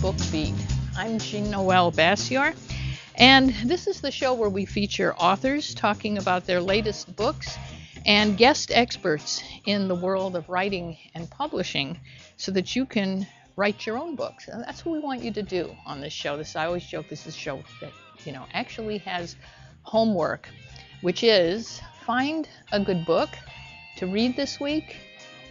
Book Beat. I'm Noel-Bassior, and this is the show where we feature authors talking about their latest books and guest experts in the world of writing and publishing so that you can write your own books. And that's what we want you to do on this show. I always joke this is a show that, actually has homework, which is find a good book to read this week.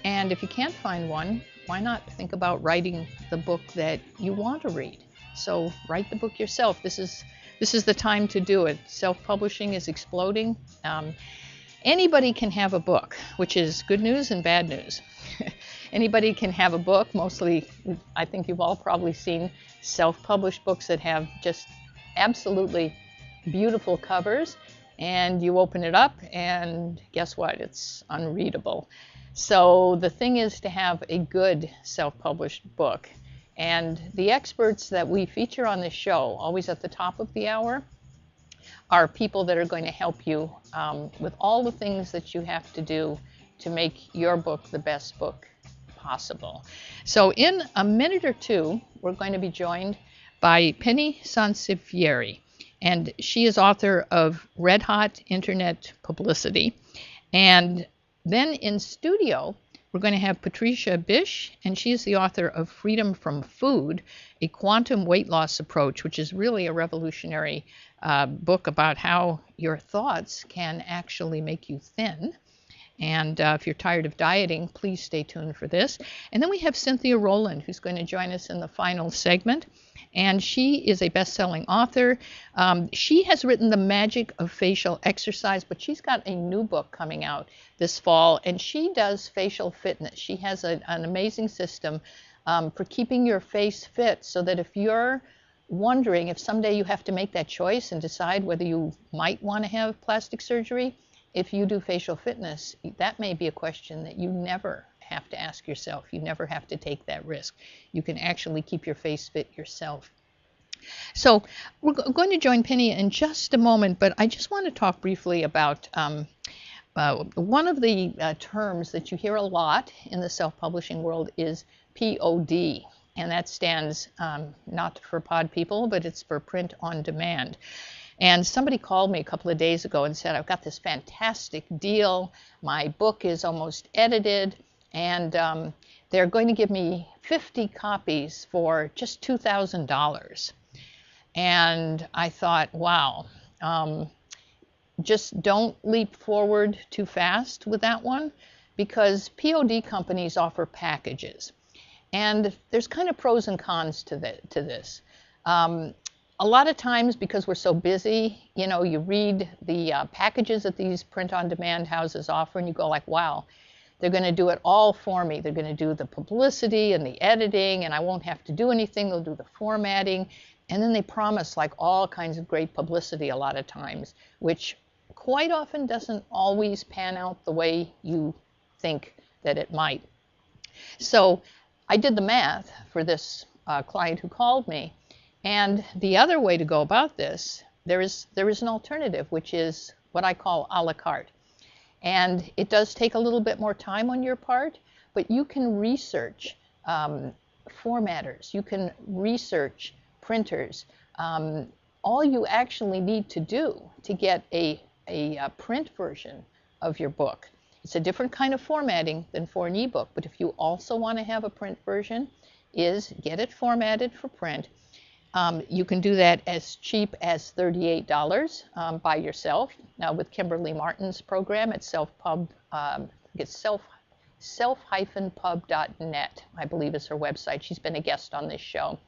And if you can't find one, why not think about writing the book that you want to read? So write the book yourself. This is the time to do it. Self-publishing is exploding. Anybody can have a book, which is good news and bad news. Anybody can have a book. Mostly, I think you've all probably seen self-published books that have just absolutely beautiful covers, and you open it up and guess what? It's unreadable. So the thing is to have a good self-published book. And the experts that we feature on this show, always at the top of the hour, are people that are going to help you with all the things that you have to do to make your book the best book possible. So in a minute or two, we're going to be joined by Penny Sansevieri. And she is author of Red Hot Internet Publicity. And then in studio, we're going to have Patricia Birch, and she is the author of Freedom from Food, a quantum weight loss approach, which is really a revolutionary book about how your thoughts can actually make you thin. And if you're tired of dieting, please stay tuned for this. And then we have Cynthia Rowland, who's going to join us in the final segment. And she is a best-selling author. She has written The Magic of Facial Exercise, but she's got a new book coming out this fall, and she does facial fitness. She has an amazing system for keeping your face fit so that if you're wondering if someday you have to make that choice and decide whether you might want to have plastic surgery, if you do facial fitness, that may be a question that you never have to ask yourself. You never have to take that risk. You can actually keep your face fit yourself. So we're going to join Penny in just a moment, but I just want to talk briefly about one of the terms that you hear a lot in the self-publishing world is POD, and that stands not for pod people, but it's for print on demand. And somebody called me a couple of days ago and said, I've got this fantastic deal. My book is almost edited, and they're going to give me 50 copies for just $2,000. And I thought, wow, just don't leap forward too fast with that one, because POD companies offer packages. And there's kind of pros and cons to this. A lot of times, because we're so busy, you read the packages that these print-on-demand houses offer, and you go like, wow, they're going to do it all for me. They're going to do the publicity and the editing, and I won't have to do anything. They'll do the formatting. And then they promise like all kinds of great publicity a lot of times, which quite often doesn't always pan out the way you think that it might. So I did the math for this client who called me. And the other way to go about this, there is an alternative, which is what I call a la carte. And it does take a little bit more time on your part, but you can research formatters, you can research printers. All you actually need to do to get a print version of your book, it's a different kind of formatting than for an ebook, but if you also want to have a print version, is get it formatted for print. You can do that as cheap as $38 by yourself. Now with Kimberly Martin's program at self-pub.net, I believe is her website. She's been a guest on this show.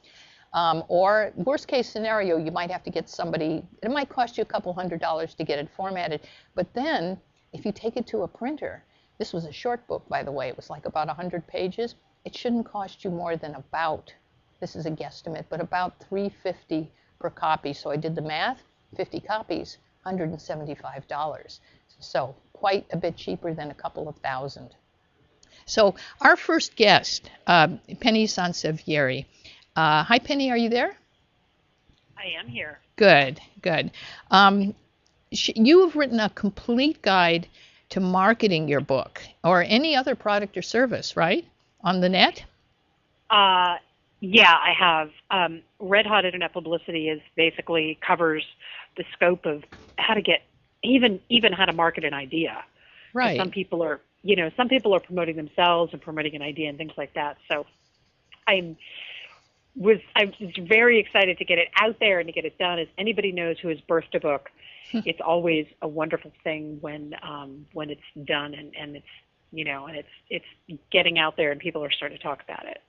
Or worst case scenario, you might have to get somebody, it might cost you a couple $100s to get it formatted. But then if you take it to a printer, this was a short book, by the way, it was like about 100 pages. It shouldn't cost you more than about, this is a guesstimate, but about $3.50 per copy. So I did the math, 50 copies, $175. So quite a bit cheaper than a couple of thousand. So our first guest, Penny Sansevieri. Hi, Penny, are you there? I am here. Good, good. You have written a complete guide to marketing your book or any other product or service, right? On the net? Yeah, I have. Red Hot Internet Publicity is basically covers the scope of how to get even how to market an idea. Because Right. some people are promoting themselves and promoting an idea and things like that. So I'm I was very excited to get it out there and to get it done. As anybody knows who has birthed a book, it's always a wonderful thing when it's done and it's and it's getting out there and people are starting to talk about it.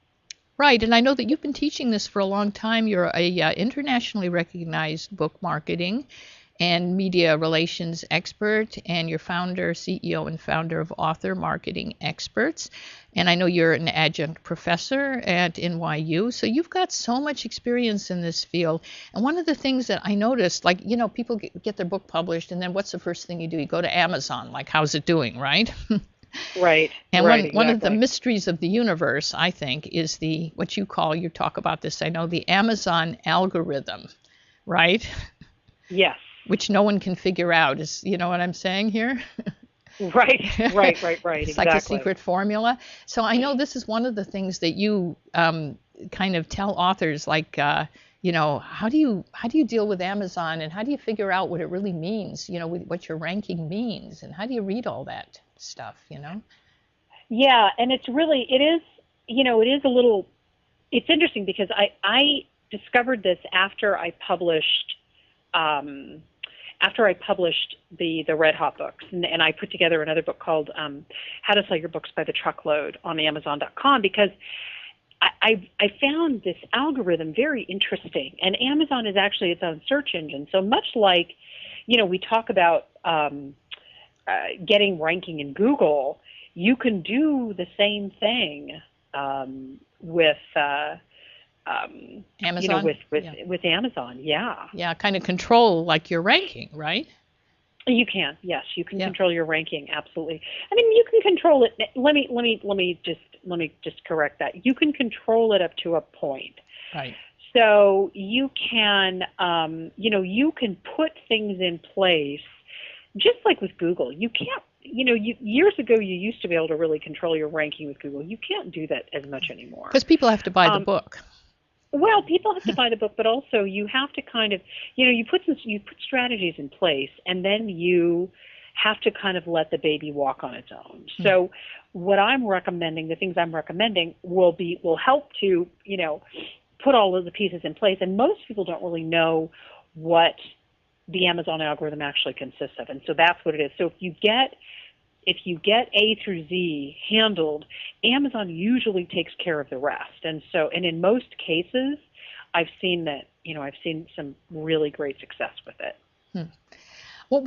Right, and I know that you've been teaching this for a long time. You're a internationally recognized book marketing and media relations expert, and you're founder, CEO, and founder of Author Marketing Experts. And I know you're an adjunct professor at NYU, so you've got so much experience in this field. And one of the things that I noticed, like, people get their book published, and then what's the first thing you do? You go to Amazon, like, how's it doing, right? Right, And right, one of the exactly. mysteries of the universe, I think, is what you talk about this, I know, the Amazon algorithm, right? Yes. Which no one can figure out. You know what I'm saying here? Right, right, It's like a exactly. secret formula. So I know this is one of the things that you kind of tell authors, like, how do you deal with Amazon, and how do you figure out what it really means, with what your ranking means, and how do you read all that stuff? Yeah, and it is a little, it's interesting because I discovered this um, after I published the Red Hot books, and I put together another book called How to Sell Your Books by the Truckload on Amazon.com because I found this algorithm very interesting, and Amazon is actually its own search engine. So much like, we talk about getting ranking in Google, you can do the same thing with Amazon, yeah. with Amazon. Yeah. Yeah, kind of control like your ranking, right? You can, yes, you can Yeah. control your ranking. Absolutely. I mean, you can control it. Let me just correct that. You can control it up to a point. Right. So you can, you can put things in place, just like with Google. You can't, years ago you used to be able to really control your ranking with Google. You can't do that as much anymore. Because people have to buy the Um, book. Well, people have to buy the book, but also you have to kind of, you put strategies in place, and then you have to kind of let the baby walk on its own. So, what I'm recommending, the things I'm recommending, will help to, put all of the pieces in place. And most people don't really know what the Amazon algorithm actually consists of, and so that's what it is. So if you get A through Z handled, Amazon usually takes care of the rest. And in most cases, I've seen some really great success with it. Well,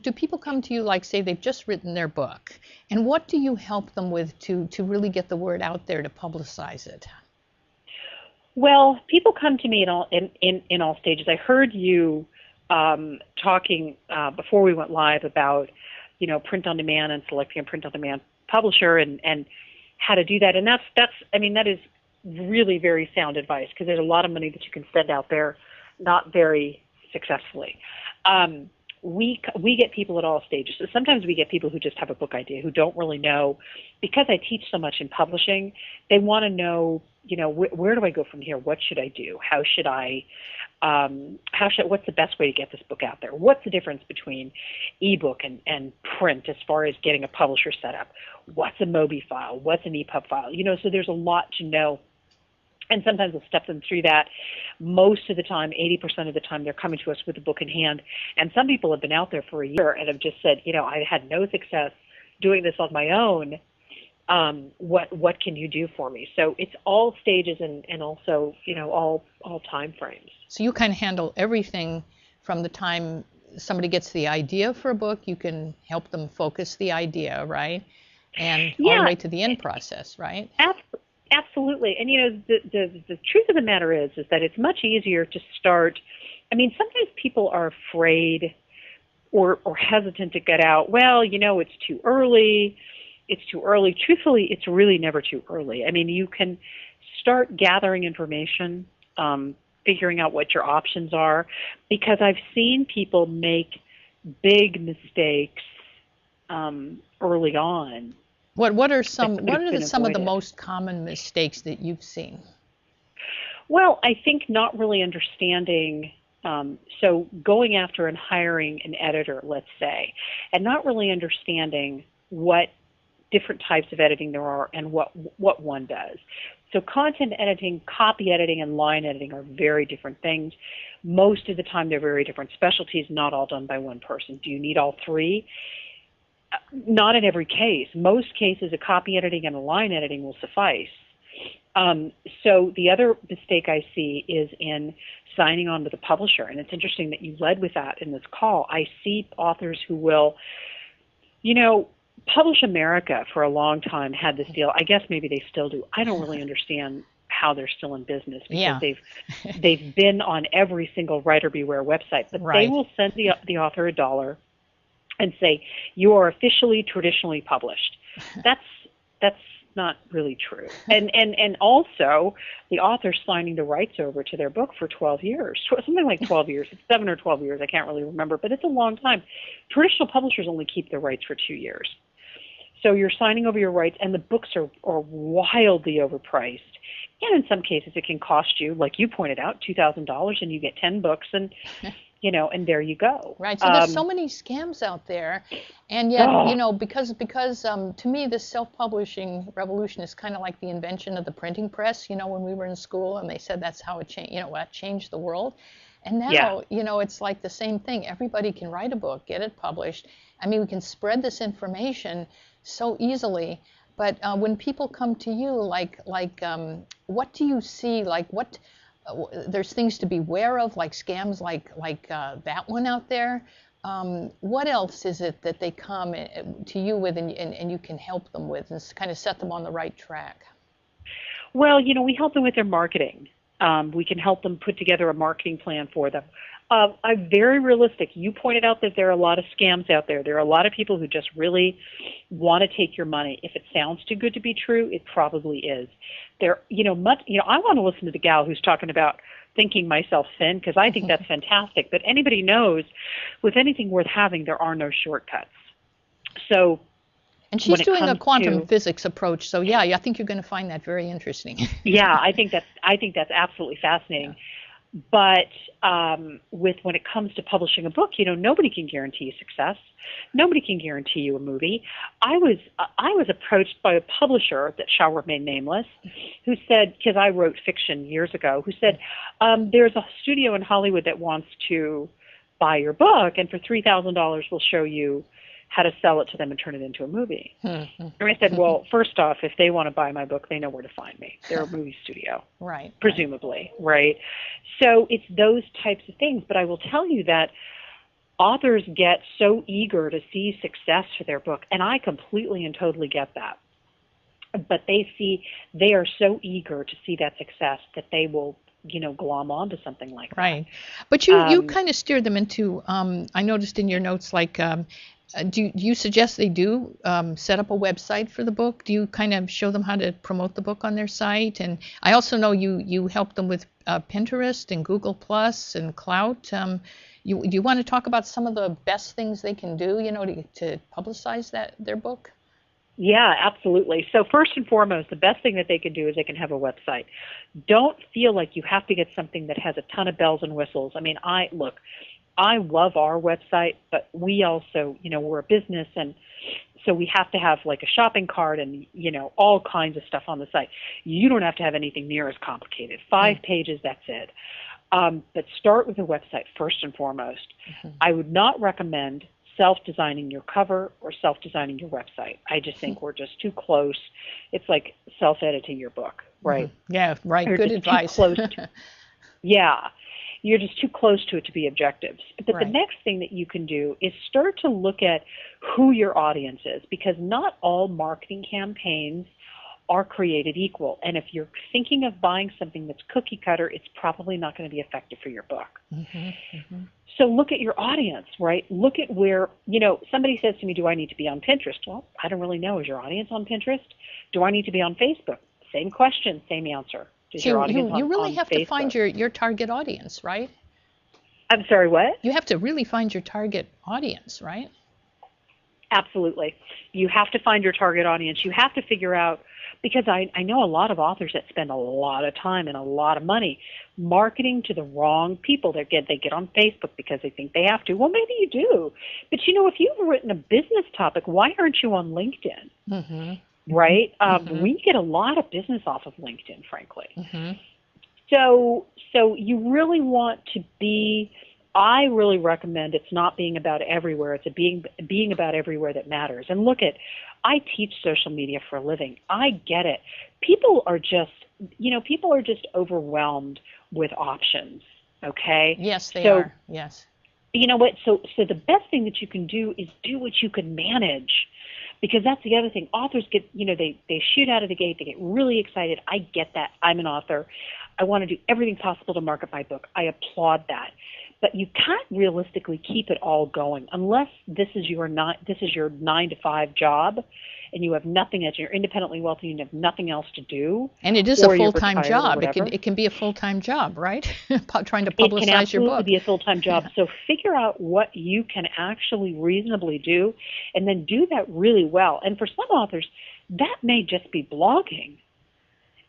do people come to you, like, say they've just written their book, and what do you help them with to really get the word out there, to publicize it? Well, people come to me in all stages. I heard you talking before we went live about print on demand and selecting a print on demand publisher and how to do that. And that is really very sound advice, because there's a lot of money that you can spend out there not very successfully. We get people at all stages. So sometimes we get people who just have a book idea, who don't really know, because I teach so much in publishing, they want to know, where do I go from here? What should I do? How should I, what's the best way to get this book out there? What's the difference between ebook and print as far as getting a publisher set up? What's a Mobi file? What's an EPUB file? So there's a lot to know. And sometimes we'll step them through that. Most of the time, 80% of the time, they're coming to us with a book in hand. And some people have been out there for a year and have just said, I had no success doing this on my own. What can you do for me? So it's all stages and also, all time frames. So you kind of handle everything from the time somebody gets the idea for a book. You can help them focus the idea, right? And all the way to the end process, right? Absolutely. And, the truth of the matter is that it's much easier to start. I mean, sometimes people are afraid or hesitant to get out. Well, it's too early. It's too early. Truthfully, it's really never too early. I mean, you can start gathering information, figuring out what your options are, because I've seen people make big mistakes early on. What are some of the avoided. most common mistakes that you've seen? Well, I think not really understanding, so going after and hiring an editor, let's say, and not really understanding what different types of editing there are and what one does. So content editing, copy editing, and line editing are very different things. Most of the time they're very different specialties, not all done by one person. Do you need all three? Not in every case. Most cases, a copy editing and a line editing will suffice. So the other mistake I see is in signing on with a publisher, and it's interesting that you led with that in this call. I see authors who will, Publish America for a long time had this deal. I guess maybe they still do. I don't really understand how they're still in business because they've been on every single Writer Beware website, but they will send the author $1 and say, you are officially traditionally published. That's not really true. And also the author signing the rights over to their book for 12 years, something like 12 years. It's 7 or 12 years. I can't really remember, but it's a long time. Traditional publishers only keep their rights for 2 years. So you're signing over your rights, and the books are wildly overpriced. And in some cases it can cost you, like you pointed out, $2,000, and you get 10 books, and and there you go. Right. So there's so many scams out there, and yet, because to me, this self-publishing revolution is kind of like the invention of the printing press. When we were in school, and they said that's how it changed. What changed the world. And now, it's like the same thing. Everybody can write a book, get it published. I mean, we can spread this information so easily. But when people come to you, what do you see? There's things to be aware of, like scams, like that one out there. What else is it that they come to you with, and you can help them with, and kind of set them on the right track? Well, we help them with their marketing. We can help them put together a marketing plan for them. I'm very realistic. You pointed out that there are a lot of scams out there. There are a lot of people who just really want to take your money. If it sounds too good to be true, it probably is. I want to listen to the gal who's talking about thinking myself thin, because I think that's fantastic. But anybody knows, with anything worth having, there are no shortcuts. So. And she's doing a quantum physics approach, so I think you're going to find that very interesting. Yeah, I think that's absolutely fascinating. Yeah. But when it comes to publishing a book, nobody can guarantee you success. Nobody can guarantee you a movie. I was approached by a publisher that shall remain nameless, who said, because I wrote fiction years ago, who said, there's a studio in Hollywood that wants to buy your book, and for $3,000 we'll show you how to sell it to them and turn it into a movie. And I said, well, first off, if they want to buy my book, they know where to find me. They're a movie studio, right? Presumably, right? So it's those types of things. But I will tell you that authors get so eager to see success for their book, and I completely and totally get that. But they are so eger to see that success that they will glom onto something like that. Right. But you kind of steer them into, I noticed in your notes, do you suggest they do set up a website for the book? Do you kind of show them how to promote the book on their site? And I also know you help them with Pinterest and Google Plus and Clout. Do you want to talk about some of the best things they can do, to publicize their book? Yeah, absolutely. So first and foremost, the best thing that they can do is they can have a website. Don't feel like you have to get something that has a ton of bells and whistles. I mean, I love our website, but we also, we're a business, and so we have to have like a shopping cart and, all kinds of stuff on the site. You don't have to have anything near as complicated. 5 pages, that's it. But start with a website first and foremost. I would not recommend self-designing your cover or self-designing your website. I just think we're just too close. It's like self-editing your book, right? Yeah, right. You're Good advice. You're just too close to it to be objective. But the next thing that you can do is start to look at who your audience is, because not all marketing campaigns are created equal. And if you're thinking of buying something that's cookie cutter, it's probably not going to be effective for your book. So look at your audience, right? Look at where, somebody says to me, do I need to be on Pinterest? Well, I don't really know. Is your audience on Pinterest? Do I need to be on Facebook? Same question, same answer. So you really have to find your target audience, right? I'm sorry, what? You have to really find your target audience, right? Absolutely. You have to find your target audience. You have to figure out, because I know a lot of authors that spend a lot of time and a lot of money marketing to the wrong people. They get on Facebook because they think they have to. Well, maybe you do. But, if you've written a business topic, why aren't you on LinkedIn? Mm-hmm. Right? Mm-hmm. We get a lot of business off of LinkedIn, frankly. Mm-hmm. So you really want to be, I really recommend it's not being about everywhere. It's being about everywhere that matters. And look I teach social media for a living. I get it. People are just overwhelmed with options. Okay? Yes, they are. Yes. You know what? So the best thing that you can do is do what you can manage. Because that's the other thing. Authors get, they shoot out of the gate. They get really excited. I get that. I'm an author. I want to do everything possible to market my book. I applaud that. But you can't realistically keep it all going unless this is your 9-to-5 job, and you have nothing else. You're independently wealthy and you have nothing else to do. And it is a full-time job. It can be a full-time job, right? Trying to publicize your book. It can absolutely be a full-time job. Yeah. So figure out what you can actually reasonably do, and then do that really well. And for some authors, that may just be blogging.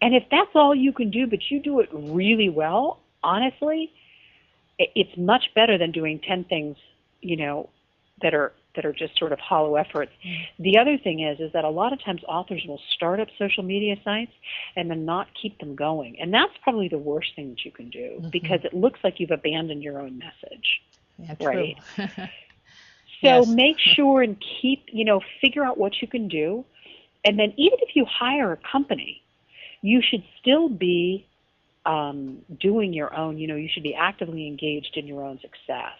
And if that's all you can do, but you do it really well, honestly, it's much better than doing 10 things, that are just sort of hollow efforts. The other thing is that a lot of times authors will start up social media sites and then not keep them going. And that's probably the worst thing that you can do, because it looks like you've abandoned your own message. Yeah, true. Right? Yes. So make sure and figure out what you can do. And then even if you hire a company, you should still be doing your own, you should be actively engaged in your own success.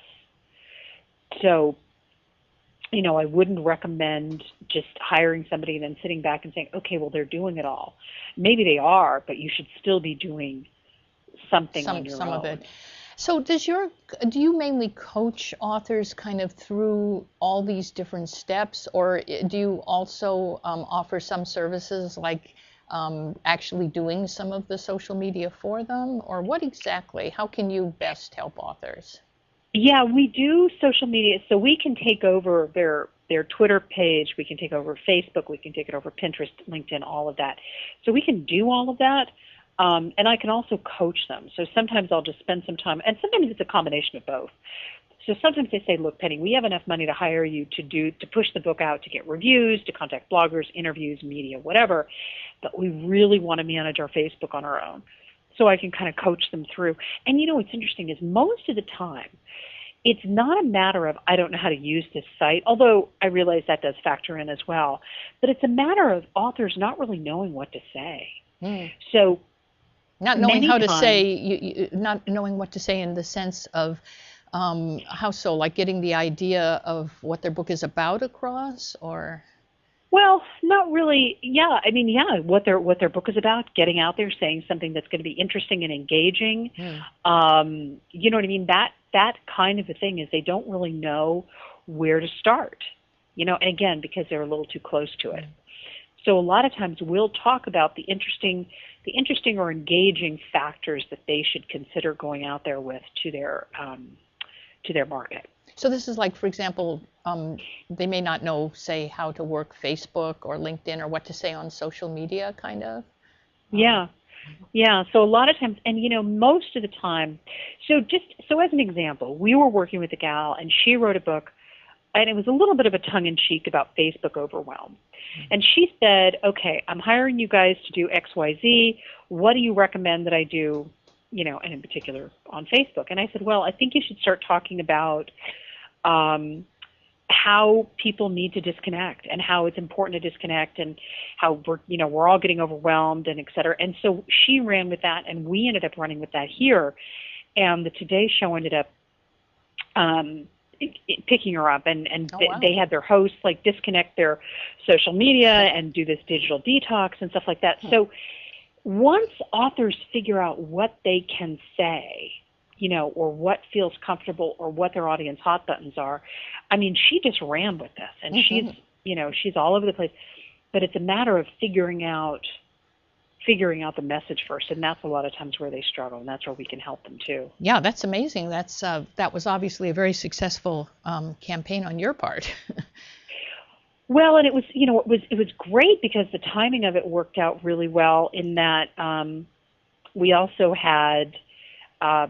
So, I wouldn't recommend just hiring somebody and then sitting back and saying, okay, well, they're doing it all. Maybe they are, but you should still be doing something on your own. Some of it. So do you mainly coach authors kind of through all these different steps, or do you also offer some services like actually doing some of the social media for them, or what exactly? How can you best help authors? Yeah, we do social media, so we can take over their Twitter page, we can take over Facebook, we can take it over Pinterest, LinkedIn, all of that. So we can do all of that, and I can also coach them. So sometimes I'll just spend some time, and sometimes it's a combination of both. So sometimes they say, look, Penny, we have enough money to hire you to push the book out, to get reviews, to contact bloggers, interviews, media, whatever, but we really want to manage our Facebook on our own. So I can kind of coach them through. And what's interesting is most of the time, it's not a matter of I don't know how to use this site, although I realize that does factor in as well, but it's a matter of authors not really knowing what to say. So not knowing how to say, not knowing what to say in the sense of how so, like getting the idea of what their book is about across, or? Well, not really. Yeah, I mean, what their book is about, getting out there, saying something that's going to be interesting and engaging. You know what I mean? That kind of a thing is they don't really know where to start. And again, because they're a little too close to it. So a lot of times we'll talk about the interesting or engaging factors that they should consider going out there with to their market. So this is like, for example, they may not know, say, how to work Facebook or LinkedIn or what to say on social media, kind of. Yeah. So a lot of times, and most of the time, so as an example, we were working with a gal, and she wrote a book, and it was a little bit of a tongue-in-cheek about Facebook overwhelm. And she said, okay, I'm hiring you guys to do X, Y, Z. What do you recommend that I do, and in particular on Facebook? And I said, well, I think you should start talking about how people need to disconnect and how it's important to disconnect and how we're all getting overwhelmed and et cetera. And so she ran with that, and we ended up running with that here. And the Today Show ended up picking her up, and wow. They had their hosts like disconnect their social media and do this digital detox and stuff like that. So once authors figure out what they can say, or what feels comfortable or what their audience hot buttons are, I mean, she just ran with this, and she's all over the place. But it's a matter of figuring out the message first, and that's a lot of times where they struggle, and that's where we can help them too. Yeah, that's amazing. That was obviously a very successful campaign on your part. Well, and it was, it was great because the timing of it worked out really well in that we also had a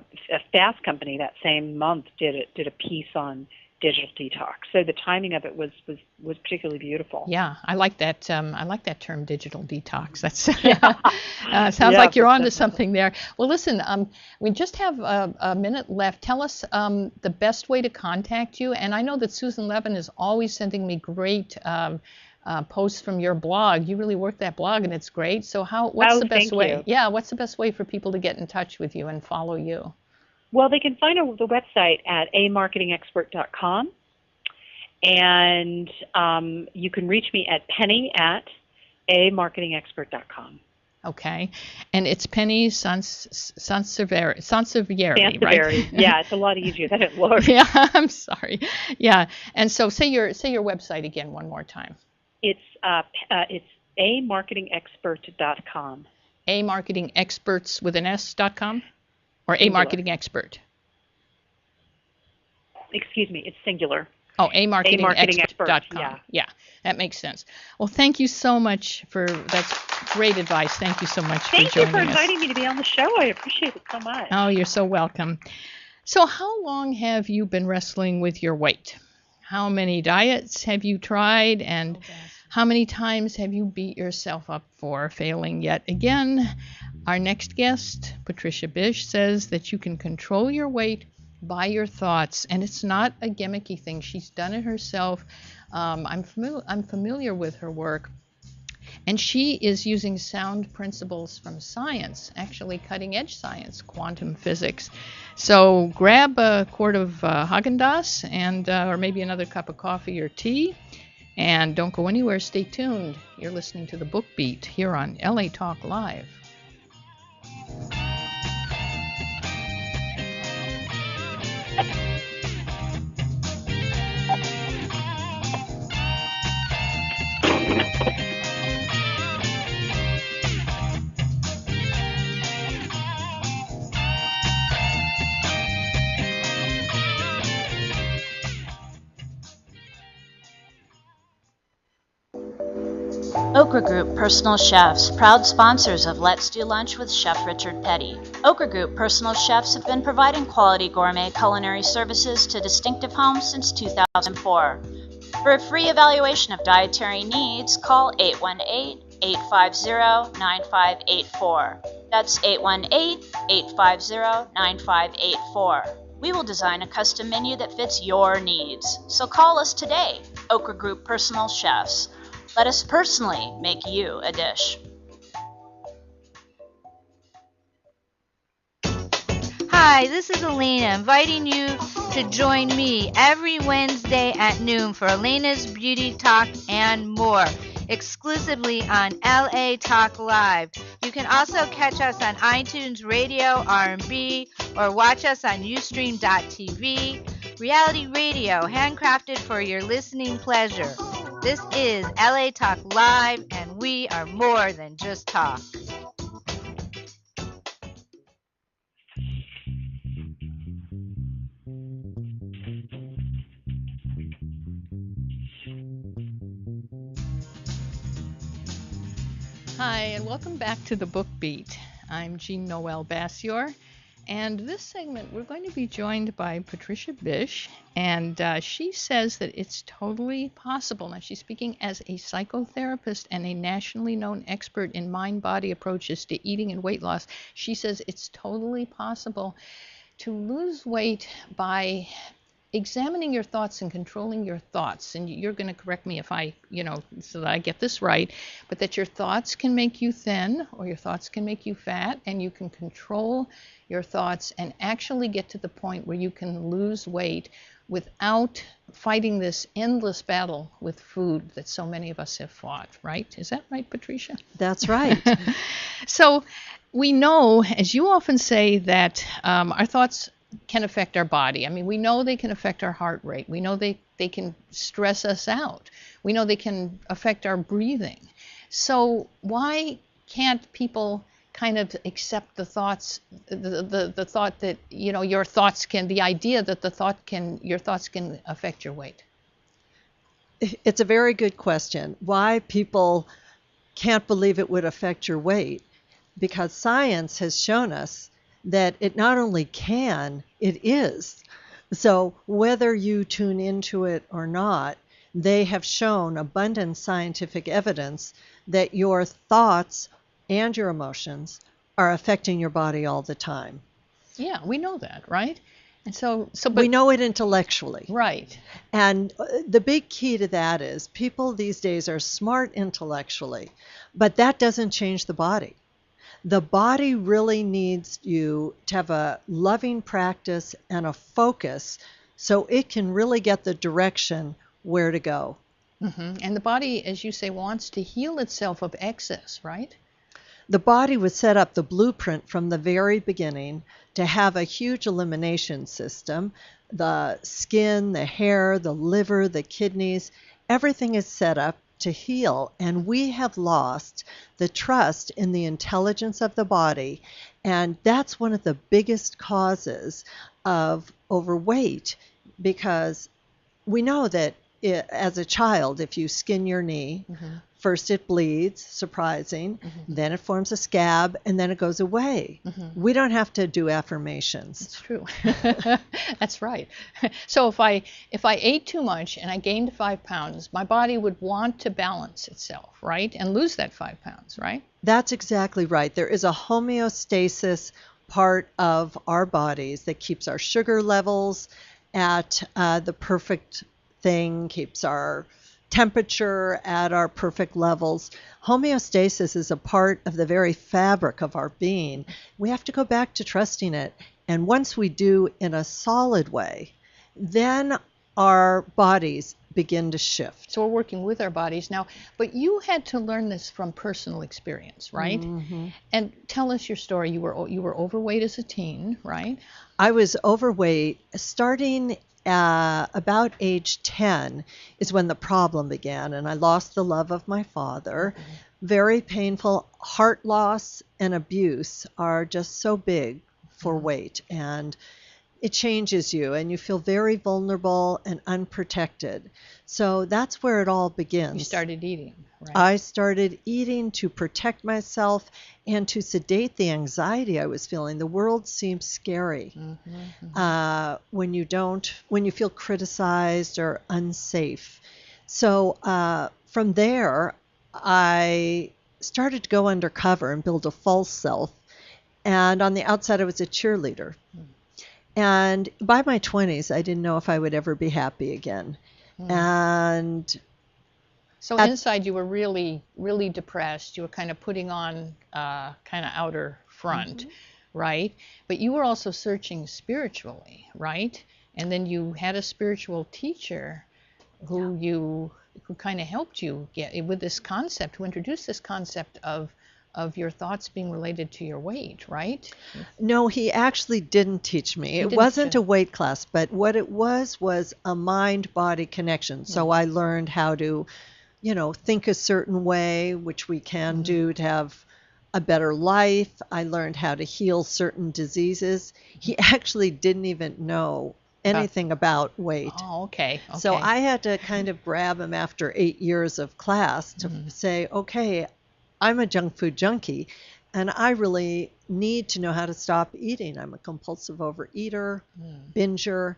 Fast Company that same month did a piece on digital detox. So the timing of it was particularly beautiful. Yeah, I like that. I like that term, digital detox. That's sounds Yeah, like you're onto definitely. something there. Well, listen, we just have a minute left. Tell us the best way to contact you. And I know that Susan Levin is always sending me great posts from your blog. You really work that blog, and it's great. So what's the best Thank way? you. Yeah, what's the best way for people to get in touch with you and follow you? Well, they can find the website at amarketingexpert.com, and you can reach me at penny@amarketingexpert.com. Okay, and it's Penny Sansevieri, right? Sansevieri. Yeah, it's a lot easier than it looks. Yeah, I'm sorry. Yeah, and so say your website again one more time. It's amarketingexpert.com. amarketingexperts with an S.com or amarketingexpert? Excuse me, it's singular. Oh, amarketingexpert.com. Yeah, that makes sense. Well, thank you so much that's great advice. Thank you so much for joining us. Thank you for inviting me to be on the show. I appreciate it so much. Oh, you're so welcome. So how long have you been wrestling with your weight? How many diets have you tried, and how many times have you beat yourself up for failing yet again? Our next guest, Patricia Birch, says that you can control your weight by your thoughts, and it's not a gimmicky thing. She's done it herself. I'm familiar with her work, and she is using sound principles from science, actually cutting-edge science, quantum physics. So grab a quart of Haagen-Dazs and or maybe another cup of coffee or tea, and don't go anywhere. Stay tuned. You're listening to The Book Beat here on LA Talk Live. Okra Group Personal Chefs, proud sponsors of Let's Do Lunch with Chef Richard Petty. Okra Group Personal Chefs have been providing quality gourmet culinary services to distinctive homes since 2004. For a free evaluation of dietary needs, call 818-850-9584. That's 818-850-9584. We will design a custom menu that fits your needs. So call us today, Okra Group Personal Chefs. Let us personally make you a dish. Hi, this is Elena, inviting you to join me every Wednesday at noon for Elena's Beauty Talk and more, exclusively on LA Talk Live. You can also catch us on iTunes Radio, R&B, or watch us on Ustream.tv. Reality radio, handcrafted for your listening pleasure. This is LA Talk Live, and we are more than just talk. Hi, and welcome back to The Book Beat. I'm Jean Noel-Bassior, and this segment we're going to be joined by Patricia Birch, and she says that it's totally possible. Now, she's speaking as a psychotherapist and a nationally known expert in mind-body approaches to eating and weight loss. She says it's totally possible to lose weight by examining your thoughts and controlling your thoughts. And you're going to correct me if so that I get this right, but that your thoughts can make you thin or your thoughts can make you fat, and you can control your thoughts and actually get to the point where you can lose weight without fighting this endless battle with food that so many of us have fought, right? Is that right, Patricia? That's right. So we know, as you often say, that our thoughts can affect our body. I mean, we know they can affect our heart rate. We know they can stress us out. We know they can affect our breathing. So why can't people kind of accept the thoughts, the thought that, the idea that your thoughts can affect your weight? it's a very good question. Why people can't believe it would affect your weight? Because science has shown us that it not only can, it is. So whether you tune into it or not, they have shown abundant scientific evidence that your thoughts and your emotions are affecting your body all the time. Yeah, we know that, right? And but we know it intellectually. Right. And the big key to that is people these days are smart intellectually, but that doesn't change the body. The body really needs you to have a loving practice and a focus so it can really get the direction where to go. Mm-hmm. And the body, as you say, wants to heal itself of excess, right? The body was set up, the blueprint from the very beginning, to have a huge elimination system. The skin, the hair, the liver, the kidneys, everything is set up to heal. And we have lost the trust in the intelligence of the body. And that's one of the biggest causes of overweight, because we know that as a child, if you skin your knee, first it bleeds, surprising, then it forms a scab, and then it goes away. We don't have to do affirmations. That's true. That's right. So if I ate too much and I gained 5 pounds, my body would want to balance itself, right? And lose that 5 pounds, right? That's exactly right. There is a homeostasis part of our bodies that keeps our sugar levels at the perfect thing, keeps our temperature at our perfect levels. Homeostasis is a part of the very fabric of our being. We have to go back to trusting it. And once we do in a solid way, then our bodies begin to shift. So we're working with our bodies now. But you had to learn this from personal experience, right? And tell us your story. You were overweight as a teen, right? I was overweight starting about age 10 is when the problem began, and I lost the love of my father. Very painful. Heart loss and abuse are just so big for weight, and it changes you, and you feel very vulnerable and unprotected. So that's where it all begins. You started eating, right? I started eating to protect myself and to sedate the anxiety I was feeling. The world seems scary when you feel criticized or unsafe. So from there, I started to go undercover and build a false self. And on the outside, I was a cheerleader. And by my 20s, I didn't know if I would ever be happy again. And so inside you were really, really depressed. You were kind of putting on kind of outer front, right? But you were also searching spiritually, right? And then you had a spiritual teacher who kind of helped you get with this concept, who introduced this concept of your thoughts being related to your weight, right? No, he actually didn't teach me. It wasn't a weight class, but what it was a mind-body connection. So I learned how to, think a certain way, which we can do to have a better life. I learned how to heal certain diseases. He actually didn't even know anything about weight. Oh, okay. So I had to kind of grab him after 8 years of class to say, okay, I'm a junk food junkie, and I really need to know how to stop eating. I'm a compulsive overeater, binger,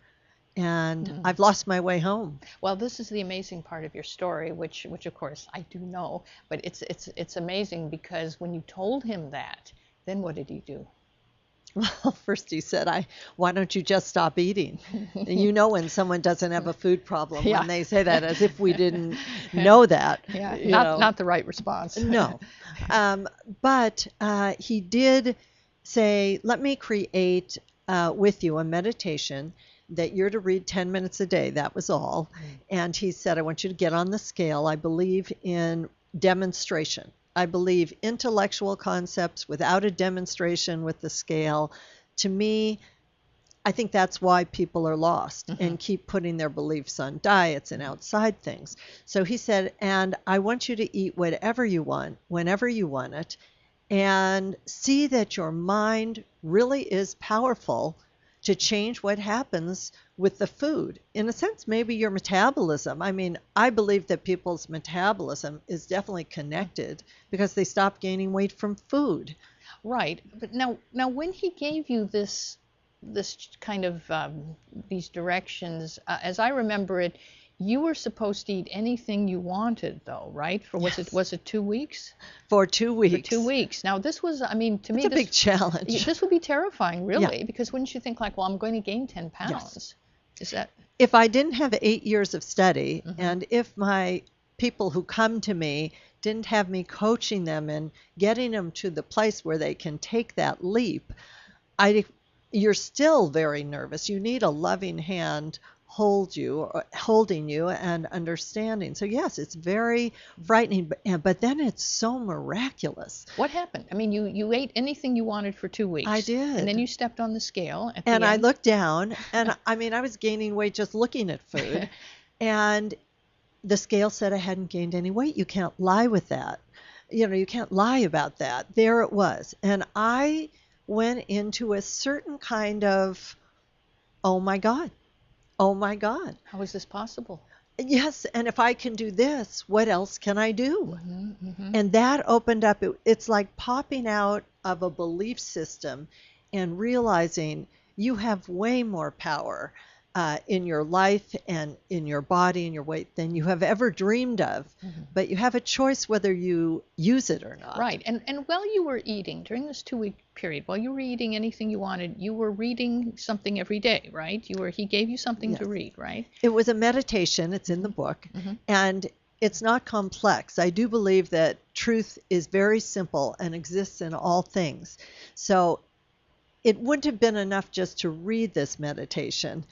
and I've lost my way home. Well, this is the amazing part of your story, which of course I do know, but it's amazing because when you told him that, then what did he do? Well, first he said, why don't you just stop eating? When someone doesn't have a food problem, when they say that, as if we didn't know that. Not the right response. No. But he did say, let me create with you a meditation that you're to read 10 minutes a day. That was all. And he said, I want you to get on the scale. I believe in demonstration. I believe intellectual concepts without a demonstration with the scale. To me, I think that's why people are lost and keep putting their beliefs on diets and outside things. So he said, and I want you to eat whatever you want, whenever you want it, and see that your mind really is powerful to change what happens with the food. In a sense, maybe your metabolism. I mean, I believe that people's metabolism is definitely connected because they stop gaining weight from food. Right. But now when he gave you this kind of these directions, as I remember it, you were supposed to eat anything you wanted, though, right? For was it 2 weeks? For 2 weeks. For 2 weeks. Now this was, I mean, to me, It's a big challenge. This would be terrifying, really, because wouldn't you think like, well, I'm going to gain 10 pounds? Yes. Is that? If I didn't have 8 years of study, and if my people who come to me didn't have me coaching them and getting them to the place where they can take that leap, you're still very nervous. You need a loving hand holding you and understanding. So yes, it's very frightening, but then it's so miraculous. What happened? I mean, you ate anything you wanted for 2 weeks. I did. And then you stepped on the scale at the And I end. looked down, and I mean, I was gaining weight just looking at food. And the scale said I hadn't gained any weight. You can't lie with that. You can't lie about that. There it was. And I went into a certain kind of, oh my God. Oh my God. How is this possible? Yes, and if I can do this, what else can I do? Mm-hmm. And that opened up, it's like popping out of a belief system and realizing you have way more power in your life and in your body and your weight than you have ever dreamed of. But you have a choice whether you use it or not. Right. And while you were eating, during this 2-week period, while you were eating anything you wanted, you were reading something every day, right? He gave you something to read, right? It was a meditation. It's in the book. And it's not complex. I do believe that truth is very simple and exists in all things. So it wouldn't have been enough just to read this meditation,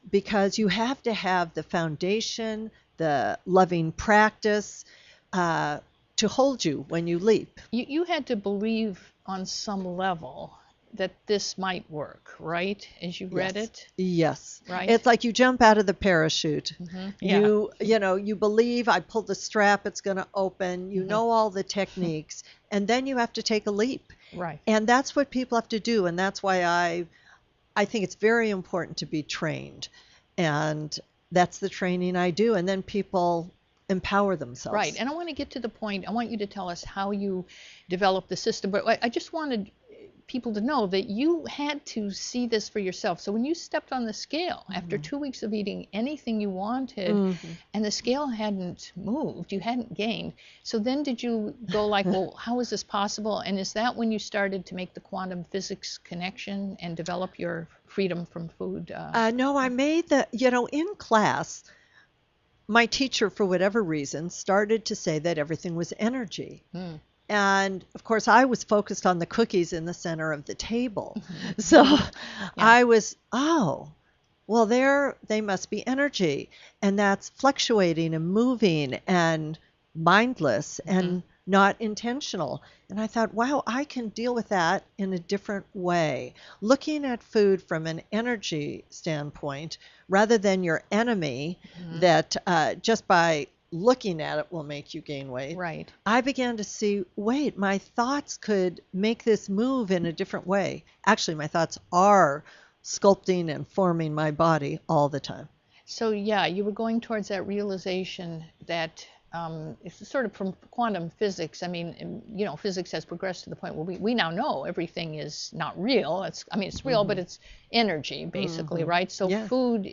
because you have to have the foundation, the loving practice to hold you when you leap. You had to believe on some level that this might work, right? As you read it? Yes. Right. It's like you jump out of the parachute. Yeah. You believe, I pull the strap, it's going to open. You know all the techniques, and then you have to take a leap. Right. And that's what people have to do, and that's why I think it's very important to be trained, and that's the training I do, and then people empower themselves. Right, and I want to get to the point. I want you to tell us how you developed the system, but I just wanted people to know that you had to see this for yourself. So when you stepped on the scale after 2 weeks of eating anything you wanted, and the scale hadn't moved, you hadn't gained, so then did you go like, well, how is this possible? And is that when you started to make the quantum physics connection and develop your freedom from food? No, I made in class, my teacher, for whatever reason, started to say that everything was energy. And of course, I was focused on the cookies in the center of the table. So I was, well, they must be energy. And that's fluctuating and moving and mindless and not intentional. And I thought, wow, I can deal with that in a different way. Looking at food from an energy standpoint, rather than your enemy that just by looking at it will make you gain weight. Right. I began to see, wait, my thoughts could make this move in a different way. Actually, my thoughts are sculpting and forming my body all the time. So yeah, you were going towards that realization that it's sort of from quantum physics. I mean, physics has progressed to the point where we now know everything is not real. It's real, but it's energy, basically, right? So food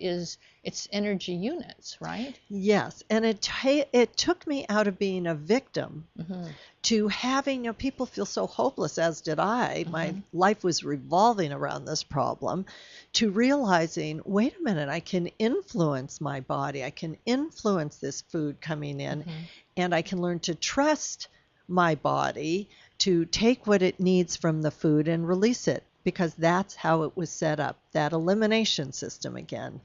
it's energy units, right? Yes, and it took me out of being a victim to having, people feel so hopeless, as did I. My life was revolving around this problem, to realizing, wait a minute, I can influence my body. I can influence this food coming in, and I can learn to trust my body to take what it needs from the food and release it, because that's how it was set up, that elimination system again.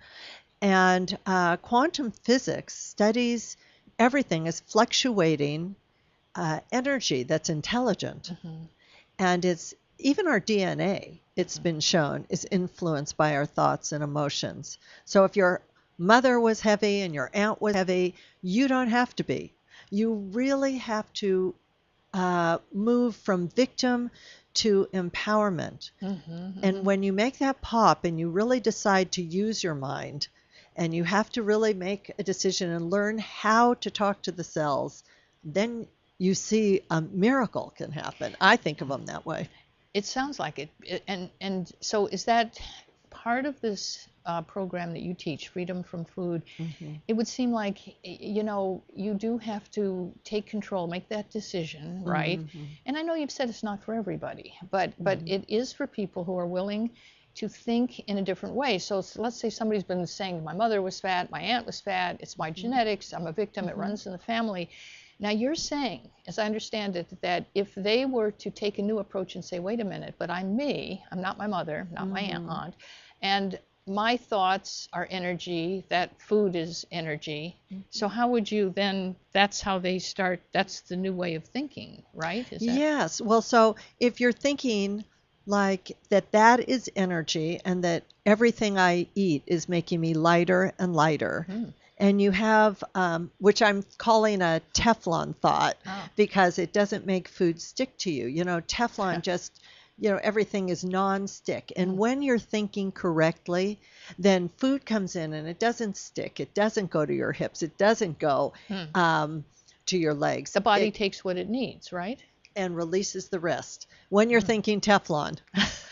And quantum physics studies everything as fluctuating energy that's intelligent. And it's even our DNA, it's been shown, is influenced by our thoughts and emotions. So if your mother was heavy and your aunt was heavy, you don't have to be. You really have to move from victim to empowerment. And when you make that pop and you really decide to use your mind, and you have to really make a decision and learn how to talk to the cells, then you see a miracle can happen. I think of them that way. It sounds like it. And so is that part of this program that you teach, Freedom from Food? It would seem like, you do have to take control, make that decision, right? And I know you've said it's not for everybody, but it is for people who are willing to think in a different way. So let's say somebody's been saying, my mother was fat, my aunt was fat, it's my genetics, I'm a victim, it runs in the family. Now you're saying, as I understand it, that if they were to take a new approach and say, wait a minute, but I'm me, I'm not my mother, not my aunt, and my thoughts are energy, that food is energy. So how would you then, that's how they start, that's the new way of thinking, right? Yes. Well, so if you're thinking like that is energy, and that everything I eat is making me lighter and lighter. And you have, which I'm calling a Teflon thought, because it doesn't make food stick to you. Teflon just, everything is non-stick. And when you're thinking correctly, then food comes in and it doesn't stick. It doesn't go to your hips. It doesn't go to your legs. The body takes what it needs, right? And releases the rest. When you're thinking Teflon.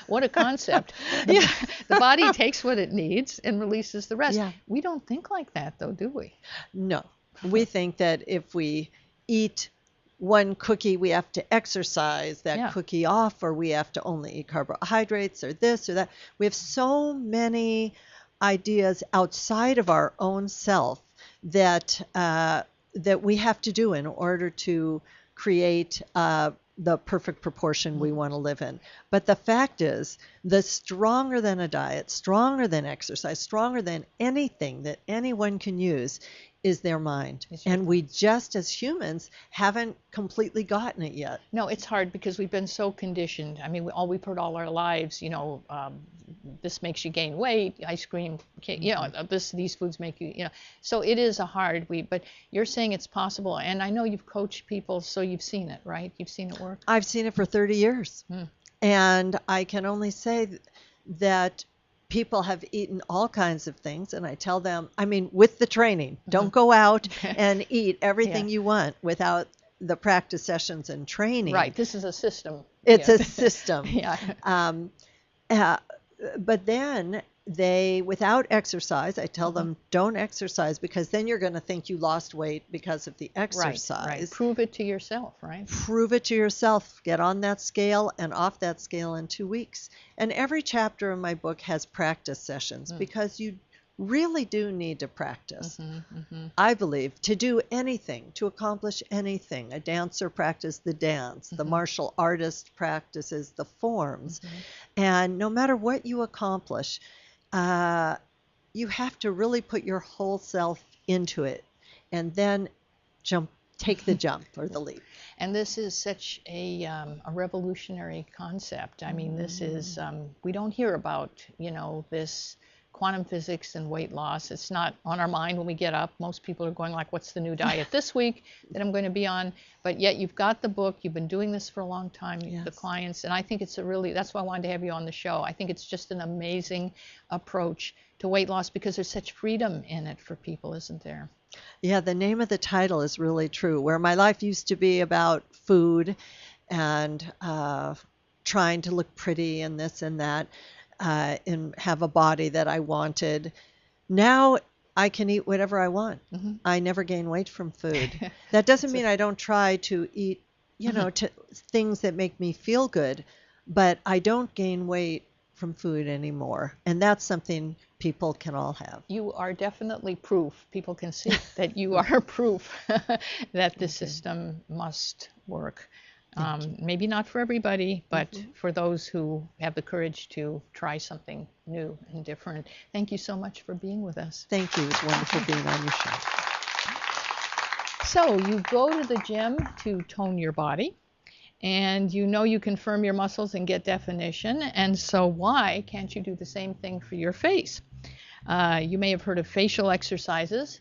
What a concept. The body takes what it needs and releases the rest. Yeah. We don't think like that, though, do we? No. We think that if we eat one cookie, we have to exercise that cookie off, or we have to only eat carbohydrates, or this or that. We have so many ideas outside of our own self that that we have to do in order to create the perfect proportion we want to live in. But the fact is, the stronger than a diet, stronger than exercise, stronger than anything that anyone can use is their mind. And we just, as humans, haven't completely gotten it yet. No, it's hard because we've been so conditioned. I mean, we've heard all our lives, this makes you gain weight, ice cream, these foods make you, So it is a hard but you're saying it's possible. And I know you've coached people, so you've seen it, right? You've seen it work? I've seen it for 30 years. And I can only say that people have eaten all kinds of things, and I tell them, with the training, don't go out and eat everything you want without the practice sessions and training. Right. This is a system. It's a system. But then without exercise, I tell them, don't exercise, because then you're going to think you lost weight because of the exercise. Right. Prove it to yourself, right? Prove it to yourself. Get on that scale and off that scale in 2 weeks. And every chapter in my book has practice sessions, because you really do need to practice. I believe, to do anything, to accomplish anything. A dancer practices the dance. The martial artist practices the forms. And no matter what you accomplish, you have to really put your whole self into it, and then take the jump or the leap. And this is such a revolutionary concept. I mean, this is, we don't hear about, this quantum physics and weight loss. It's not on our mind when we get up. Most people are going like, what's the new diet this week that I'm going to be on? But yet you've got the book. You've been doing this for a long time, the clients. And I think it's that's why I wanted to have you on the show. I think it's just an amazing approach to weight loss, because there's such freedom in it for people, isn't there? Yeah, the name of the title is really true. Where my life used to be about food and trying to look pretty and this and that, and have a body that I wanted. Now I can eat whatever I want. I never gain weight from food. That doesn't mean I don't try to eat, things that make me feel good, but I don't gain weight from food anymore. And that's something people can all have. You are definitely proof. People can see that you are proof that the system must work. Maybe not for everybody, but for those who have the courage to try something new and different. Thank you so much for being with us. Thank you. It's wonderful being on your show. So you go to the gym to tone your body, and you can firm your muscles and get definition. And so why can't you do the same thing for your face? You may have heard of facial exercises,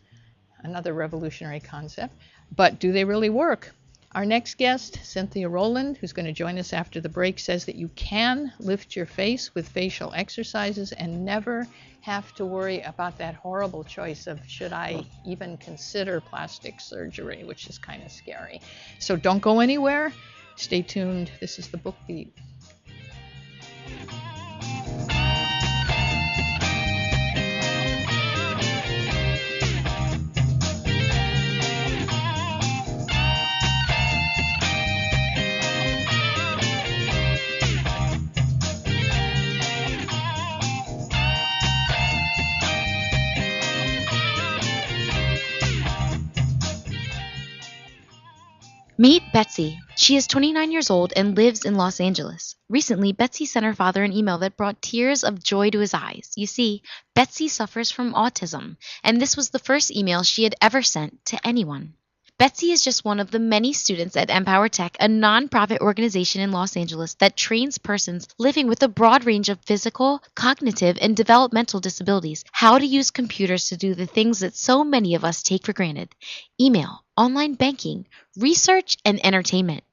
another revolutionary concept, but do they really work? Our next guest, Cynthia Rowland, who's going to join us after the break, says that you can lift your face with facial exercises and never have to worry about that horrible choice of should I even consider plastic surgery, which is kind of scary. So don't go anywhere. Stay tuned. This is the Book Beat. Meet Betsy. She is 29 years old and lives in Los Angeles. Recently, Betsy sent her father an email that brought tears of joy to his eyes. You see, Betsy suffers from autism, and this was the first email she had ever sent to anyone. Betsy is just one of the many students at Empower Tech, a nonprofit organization in Los Angeles that trains persons living with a broad range of physical, cognitive, and developmental disabilities how to use computers to do the things that so many of us take for granted: email, online banking, research, and entertainment.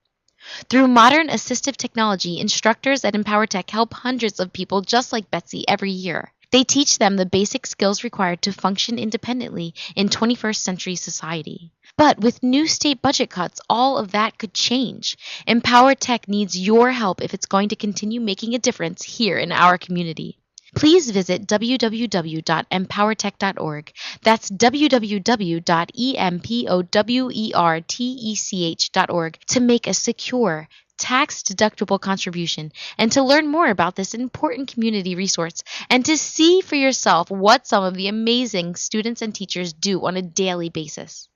Through modern assistive technology, instructors at Empower Tech help hundreds of people just like Betsy every year. They teach them the basic skills required to function independently in 21st century society. But with new state budget cuts, all of that could change. Empower Tech needs your help if it's going to continue making a difference here in our community. Please visit www.empowertech.org. That's www.empowertech.org to make a secure, tax-deductible contribution and to learn more about this important community resource and to see for yourself what some of the amazing students and teachers do on a daily basis.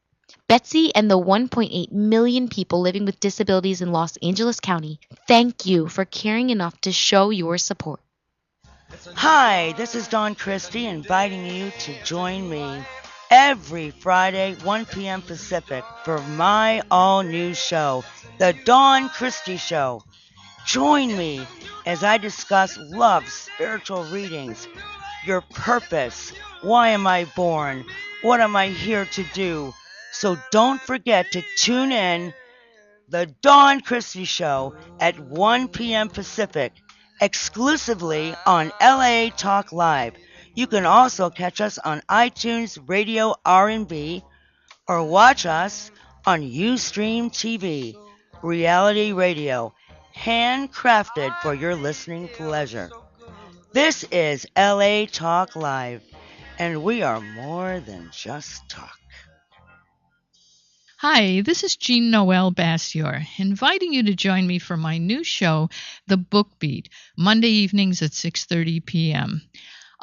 Betsy and the 1.8 million people living with disabilities in Los Angeles County, thank you for caring enough to show your support. Hi, this is Dawn Christie inviting you to join me every Friday, 1 p.m. Pacific, for my all-new show, The Dawn Christie Show. Join me as I discuss love, spiritual readings, your purpose, why am I born, what am I here to do. So don't forget to tune in The Dawn Christie Show at 1 p.m. Pacific, exclusively on LaTalkLive. You can also catch us on iTunes Radio R&B or watch us on Ustream TV, reality radio, handcrafted for your listening pleasure. This is LA Talk Live, and we are more than just talk. Hi, this is Jean Noel-Bassior, inviting you to join me for my new show, The Book Beat, Monday evenings at 6:30 p.m.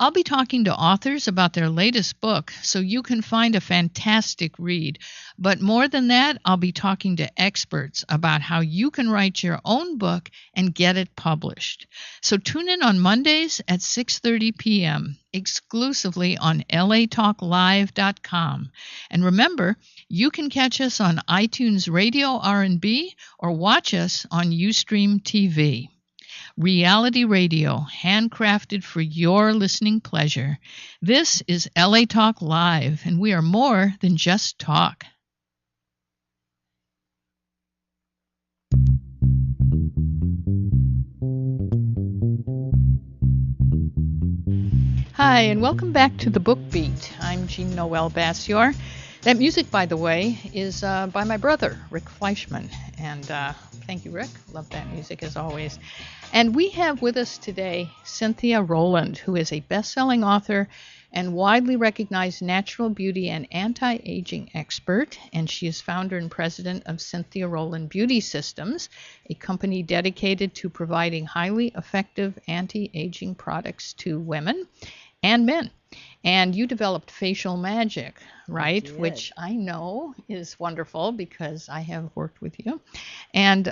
I'll be talking to authors about their latest book so you can find a fantastic read. But more than that, I'll be talking to experts about how you can write your own book and get it published. So tune in on Mondays at 6:30 p.m., exclusively on LaTalkLive.com. And remember, you can catch us on iTunes Radio R&B or watch us on Ustream TV. Reality radio, handcrafted for your listening pleasure. This is LA Talk Live, and we are more than just talk. Hi, and welcome back to The Book Beat. I'm Jean Noel-Bassior. That music, by the way, is by my brother, Rick Fleischman. And thank you, Rick. Love that music, as always. And we have with us today Cynthia Rowland, who is a best-selling author and widely recognized natural beauty and anti-aging expert. And she is founder and president of Cynthia Rowland Beauty Systems, a company dedicated to providing highly effective anti-aging products to women and men. And you developed Facial Magic, right? Which I know is wonderful because I have worked with you. And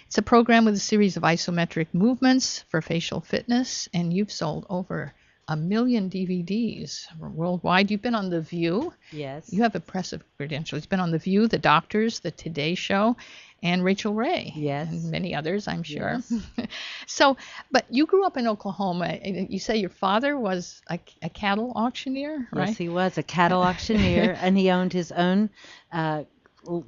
it's a program with a series of isometric movements for facial fitness. And you've sold over 1 million DVDs worldwide. You've been on The View. Yes. You have impressive credentials. You've been on The View, The Doctors, The Today Show, and Rachel Ray. Yes. And many others, I'm sure. Yes. So, but you grew up in Oklahoma. You say your father was a cattle auctioneer, right? Yes, he was a cattle auctioneer, and he owned his own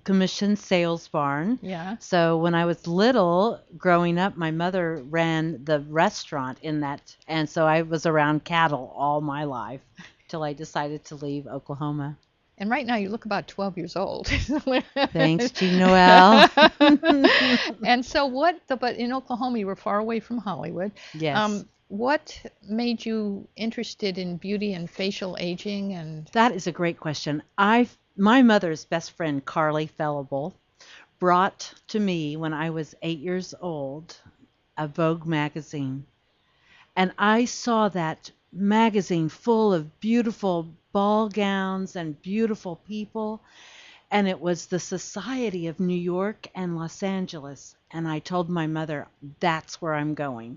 commission sales barn. Yeah. So when I was little, growing up, my mother ran the restaurant in that, and so I was around cattle all my life till I decided to leave Oklahoma. And right now you look about 12 years old. Thanks, Jean Noel. And so but in Oklahoma you were far away from Hollywood. Yes. What made you interested in beauty and facial aging? And That is a great question. My mother's best friend, Carly Fellable, brought to me when I was 8 years old a Vogue magazine. And I saw that magazine full of beautiful ball gowns and beautiful people. And it was the Society of New York and Los Angeles. And I told my mother, that's where I'm going.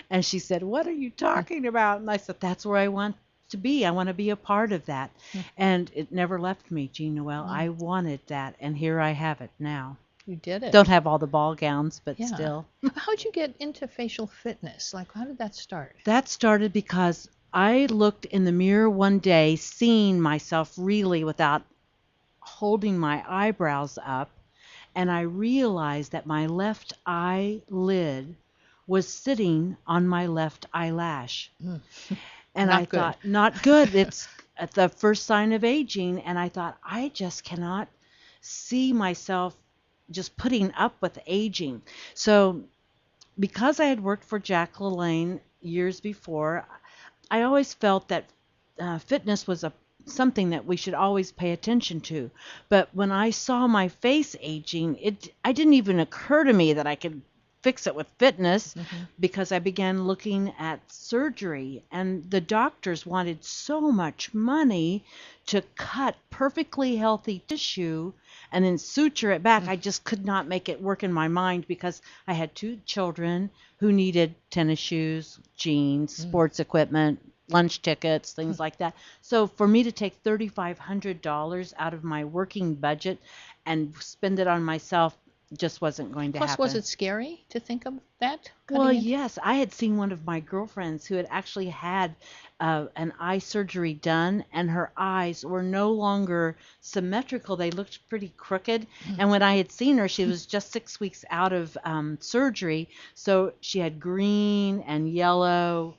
And she said, what are you talking about? And I said, that's where I want to be. I want to be a part of that. And it never left me, Jean Noel. I wanted that. And here I have it now. you did it. Don't have all the ball gowns, but Yeah. still. How'd you get into facial fitness? Like, how did that start? That started because I looked in the mirror one day, seeing myself really without holding my eyebrows up, and I realized that my left eyelid was sitting on my left eyelash. And Not I good. thought, not good. It's the first sign of aging. And I thought, I just cannot see myself just putting up with aging. So because I had worked for Jack LaLanne years before, I always felt that fitness was something that we should always pay attention to. But when I saw my face aging, it didn't even occur to me that I could fix it with fitness, because I began looking at surgery, and the doctors wanted so much money to cut perfectly healthy tissue and then suture it back. I just could not make it work in my mind, because I had 2 children who needed tennis shoes, jeans, sports equipment, lunch tickets, things like that. So for me to take $3,500 out of my working budget and spend it on myself just wasn't going to Plus, happen. was it scary to think of that? Well, cutting in? yes. I had seen one of my girlfriends who had actually had an eye surgery done, and her eyes were no longer symmetrical. They looked pretty crooked. And when I had seen her, she was just 6 weeks out of surgery. So she had green and yellow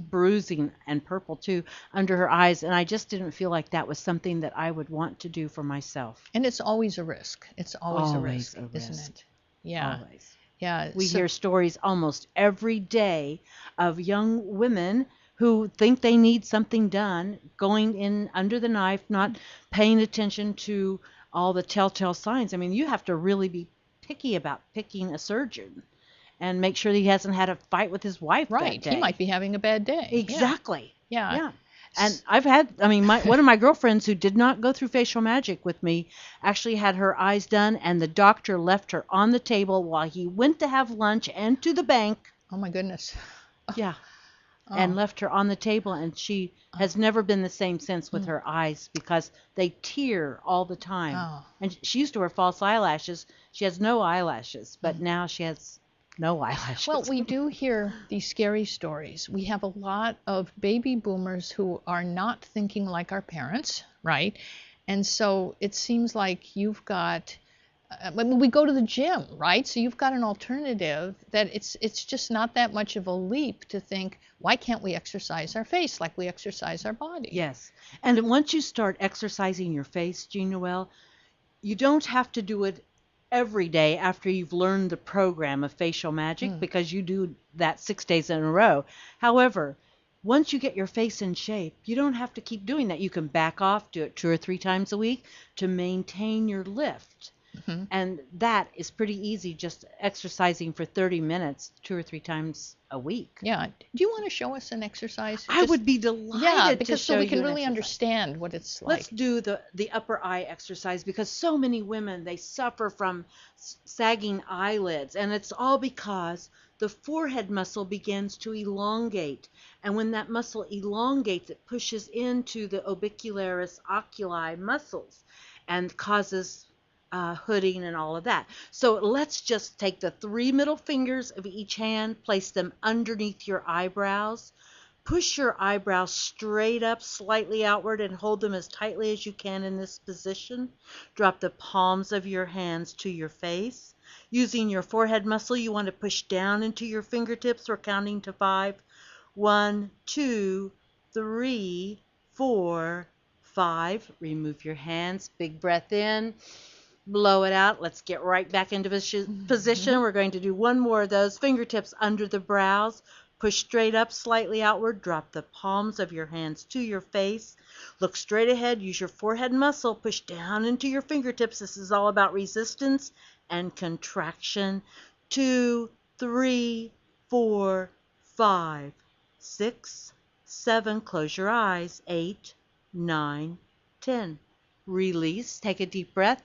bruising, and purple too, under her eyes. And I just didn't feel like that was something that I would want to do for myself. And it's always a risk. It's always a Always risk, a isn't risk. it? Yeah. Always. Yeah. We so- hear stories almost every day of young women who think they need something done, going in under the knife, not paying attention to all the telltale signs. I mean, you have to really be picky about picking a surgeon and make sure that he hasn't had a fight with his wife Right. that day. He might be having a bad day. Yeah. Exactly. Yeah. Yeah. And I've had, one of my girlfriends who did not go through facial magic with me actually had her eyes done, and the doctor left her on the table while he went to have lunch and to the bank. Oh, my goodness. Yeah. And left her on the table, and she has never been the same since with her eyes, because they tear all the time. Oh. And she used to wear false eyelashes. She has no eyelashes, but now she has no eyelashes. Well, we do hear these scary stories. We have a lot of baby boomers who are not thinking like our parents, right? And so it seems like you've got, we go to the gym, right? So you've got an alternative that it's just not that much of a leap to think, why can't we exercise our face like we exercise our body? Yes. And once you start exercising your face, Jean Noel, you don't have to do it every day after you've learned the program of facial magic, because you do that 6 days in a row. However, once you get your face in shape, you don't have to keep doing that. You can back off, do it 2 or 3 times a week to maintain your lift. And that is pretty easy, just exercising for 30 minutes 2 or 3 times a week. Yeah. Do you want to show us an exercise? I would be delighted Yeah, to because show so we you can an really exercise. understand what it's like. Let's do the upper eye exercise, because so many women, they suffer from sagging eyelids, and it's all because the forehead muscle begins to elongate. And when that muscle elongates, it pushes into the orbicularis oculi muscles and causes hooding and all of that. So let's just take the 3 middle fingers of each hand, place them underneath your eyebrows, push your eyebrows straight up, slightly outward, and hold them as tightly as you can in this position. Drop the palms of your hands to your face. Using your forehead muscle, you want to push down into your fingertips. We're counting to 5. 1, 2, 3, 4, 5. Remove your hands. Big breath in. Blow it out. Let's get right back into position. We're going to do one more of those. Fingertips under the brows. Push straight up, slightly outward. Drop the palms of your hands to your face. Look straight ahead. Use your forehead muscle. Push down into your fingertips. This is all about resistance and contraction. 2, 3, 4, 5, 6, 7. Close your eyes. 8, 9, 10. Release. Take a deep breath.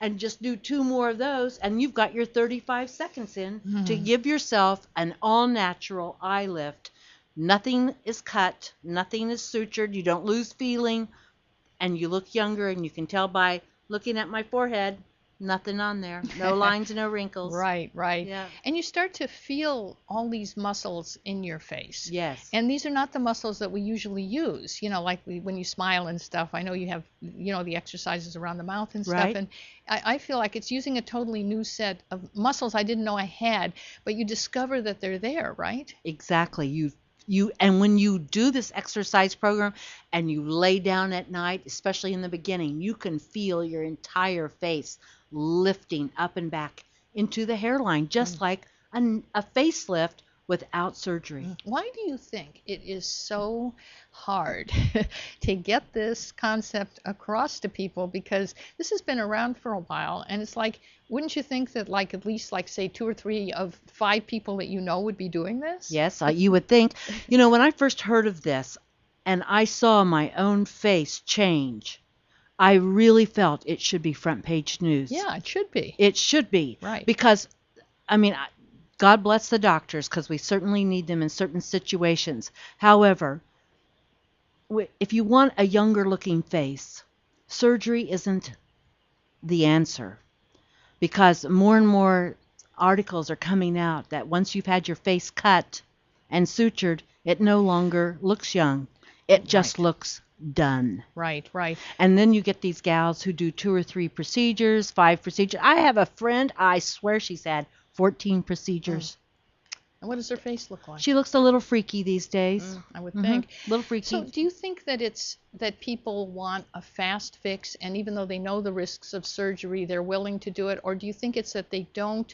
And just do 2 more of those, and you've got your 35 seconds in to give yourself an all-natural eye lift. Nothing is cut. Nothing is sutured. You don't lose feeling, and you look younger, and you can tell by looking at my forehead, nothing on there. No lines, no wrinkles. Right. Yeah. And you start to feel all these muscles in your face. Yes. And these are not the muscles that we usually use, like when you smile and stuff. I know you have, the exercises around the mouth and stuff. Right. And I feel like it's using a totally new set of muscles I didn't know I had, but you discover that they're there, right? Exactly. And when you do this exercise program and you lay down at night, especially in the beginning, you can feel your entire face lifting up and back into the hairline, just like a facelift without surgery. Why do you think it is so hard to get this concept across to people? Because this has been around for a while, and it's like, wouldn't you think that at least say 2 or 3 of 5 people that would be doing this? Yes, you would think. When I first heard of this and I saw my own face change, I really felt it should be front page news. Yeah, it should be. It should be. Right. Because, God bless the doctors, because we certainly need them in certain situations. However, if you want a younger looking face, surgery isn't the answer. Because more and more articles are coming out that once you've had your face cut and sutured, it no longer looks young. It just looks done. Right. And then you get these gals who do 2 or 3 procedures, 5 procedures. I have a friend, I swear she's had 14 procedures. And what does her face look like? She looks a little freaky these days. I would think. A little freaky. So do you think that it's that people want a fast fix, and even though they know the risks of surgery, they're willing to do it? Or do you think it's that they don't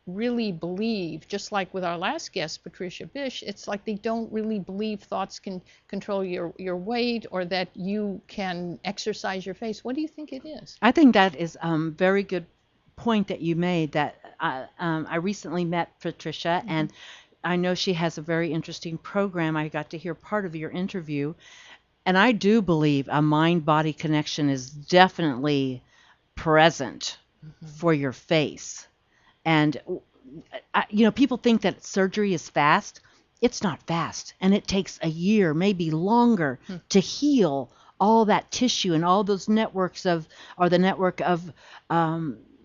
really believe, just like with our last guest, Patricia Birch, it's like they don't really believe thoughts can control your weight, or that you can exercise your face? What do you think it is? I think that is very good point that you made, that I recently met Patricia, and I know she has a very interesting program. I got to hear part of your interview, and I do believe a mind-body connection is definitely present for your face. And people think that surgery is fast. It's not fast, and it takes a year, maybe longer, to heal all that tissue and all those network of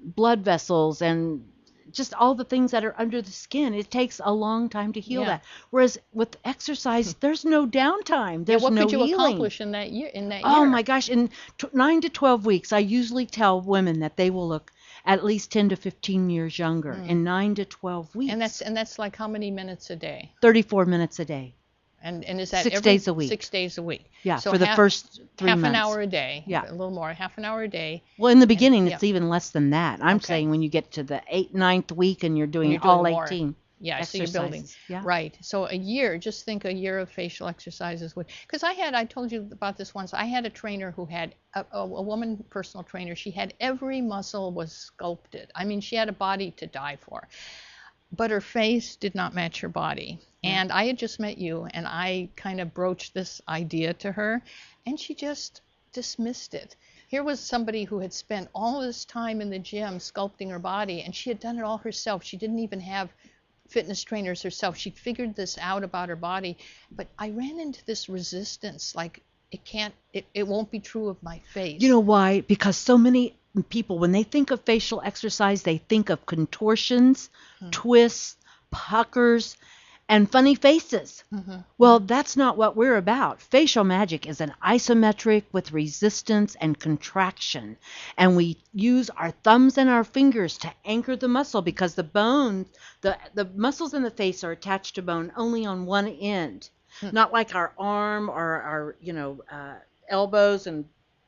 blood vessels and just all the things that are under the skin. It takes a long time to heal that. Whereas with exercise, there's no downtime. There's what no could you healing. accomplish in that year? Oh my gosh! In 9 to 12 weeks, I usually tell women that they will look at least 10 to 15 years younger in 9 to 12 weeks. And that's like how many minutes a day? 34 minutes a day. And is that 6 days a week? 6 days a week. Yeah, so for the first 3 months. Half an hour a day. Yeah. A little more, half an hour a day. Well, in the beginning, it's even less than that. I'm Okay. saying when you get to the 8th, 9th week and you're doing You're doing all more. 18 Yeah, so exercises. you're building. Yeah. Right. So a year, just think a year of facial exercises would, because I told you about this once. I had a trainer who had a woman personal trainer. She had every muscle was sculpted. I mean, she had a body to die for. But her face did not match her body. And I had just met you, and I kind of broached this idea to her, and she just dismissed it. Here was somebody who had spent all this time in the gym sculpting her body, and she had done it all herself. She didn't even have fitness trainers herself. She figured this out about her body. But I ran into this resistance, like it won't be true of my face. You know why? Because so many people, when they think of facial exercise, they think of contortions, twists, puckers, and funny faces. Mm-hmm. Well, that's not what we're about. Facial magic is an isometric with resistance and contraction. And we use our thumbs and our fingers to anchor the muscle because the bones, the muscles in the face are attached to bone only on one end. Not like our arm or our, elbows and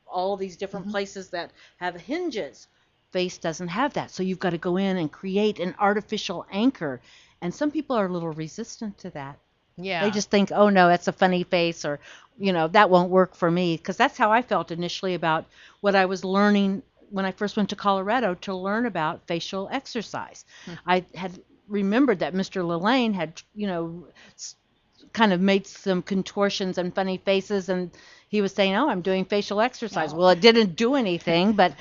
all these different places that have hinges. Face doesn't have that. So you've got to go in and create an artificial anchor. And some people are a little resistant to that. Yeah. They just think, oh, no, that's a funny face, or, that won't work for me. Because that's how I felt initially about what I was learning when I first went to Colorado to learn about facial exercise. I had remembered that Mr. Lelaine had, kind of made some contortions and funny faces, and he was saying, oh, I'm doing facial exercise. Well, it didn't do anything, but